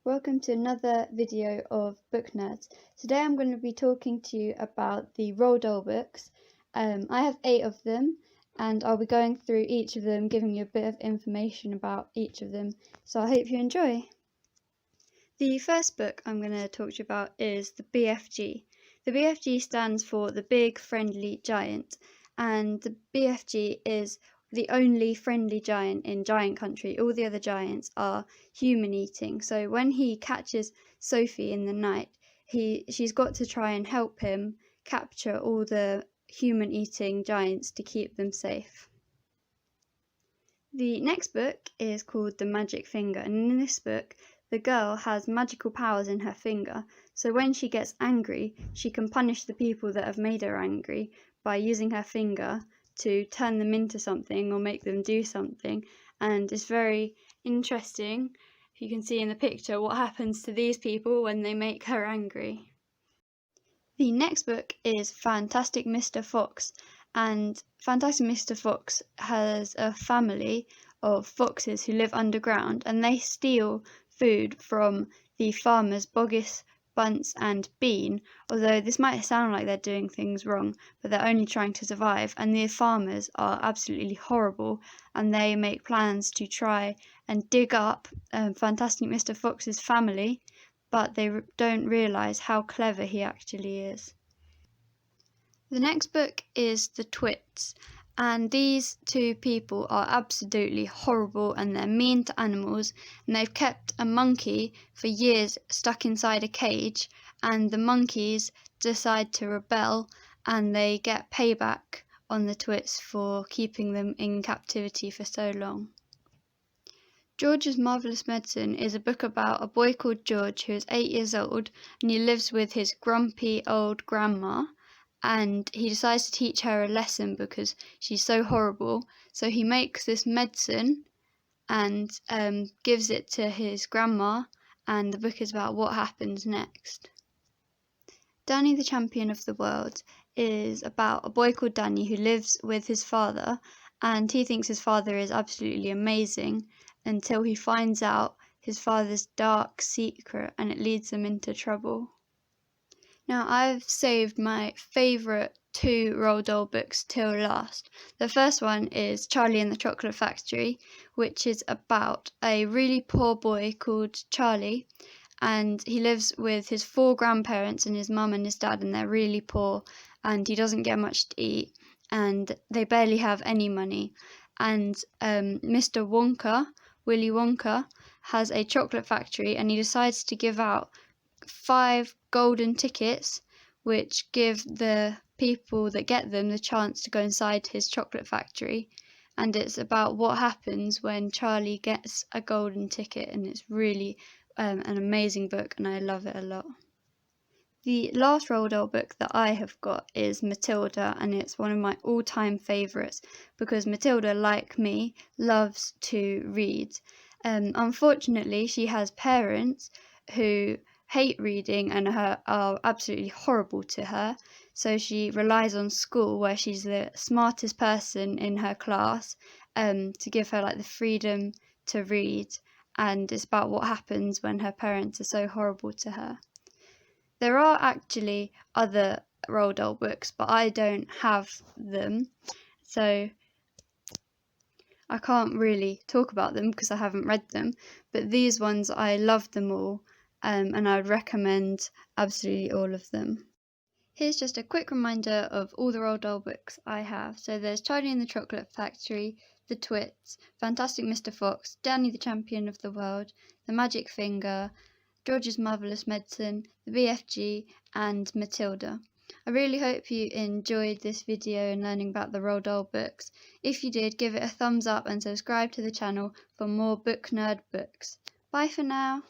welcome to another video of Book Nerds. Today I'm going to be talking to you about the Roald Dahl books. I have 8 of them and I'll be going through each of them, giving you a bit of information about each of them, so I hope you enjoy. The first book I'm going to talk to you about is the BFG. The BFG stands for the Big Friendly Giant, and the BFG is the only friendly giant in Giant Country. All the other giants are human eating. So when he catches Sophie in the night, she's got to try and help him capture all the human eating giants to keep them safe. The next book is called The Magic Finger, and in this book the girl has magical powers in her finger, so when she gets angry she can punish the people that have made her angry by using her finger to turn them into something or make them do something. And it's very interesting. You can see in the picture what happens to these people when they make her angry. The next book is Fantastic Mr. Fox, and Fantastic Mr. Fox has a family of foxes who live underground, and they steal food from the farmers Boggis, Bunce and Bean, although this might sound like they're doing things wrong, but they're only trying to survive, and the farmers are absolutely horrible, and they make plans to try and dig up Fantastic Mr. Fox's family, but they don't realise how clever he actually is. The next book is The Twits, and these two people are absolutely horrible and they're mean to animals, and they've kept a monkey for years stuck inside a cage, and the monkeys decide to rebel and they get payback on the Twits for keeping them in captivity for so long. George's Marvellous Medicine is a book about a boy called George who is 8 years old, and he lives with his grumpy old grandma, and he decides to teach her a lesson because she's so horrible. So he makes this medicine and gives it to his grandma, and the book is about what happens next. Danny the Champion of the World is about a boy called Danny who lives with his father, and he thinks his father is absolutely amazing until he finds out his father's dark secret, and it leads him into trouble. Now, I've saved my favourite 2 Roald Dahl books till last. The first one is Charlie and the Chocolate Factory, which is about a really poor boy called Charlie, and he lives with his 4 grandparents and his mum and his dad, and they're really poor, and he doesn't get much to eat, and they barely have any money. And Mr. Wonka, Willy Wonka, has a chocolate factory, and he decides to give out 5 golden tickets, which give the people that get them the chance to go inside his chocolate factory. And it's about what happens when Charlie gets a golden ticket, and it's really an amazing book, and I love it a lot. The last Roald Dahl book that I have got is Matilda, and it's one of my all-time favourites because Matilda, like me, loves to read. Unfortunately, she has parents who hate reading and are absolutely horrible to her, so she relies on school, where she's the smartest person in her class, to give her the freedom to read, and it's about what happens when her parents are so horrible to her. There are actually other Roald Dahl books, but I don't have them, so I can't really talk about them because I haven't read them, but these ones, I love them all, and I would recommend absolutely all of them. Here's just a quick reminder of all the Roald Dahl books I have. So there's Charlie and the Chocolate Factory, The Twits, Fantastic Mr. Fox, Danny the Champion of the World, The Magic Finger, George's Marvellous Medicine, the BFG, and Matilda. I really hope you enjoyed this video and learning about the Roald Dahl books. If you did, give it a thumbs up and subscribe to the channel for more Book Nerd books. Bye for now.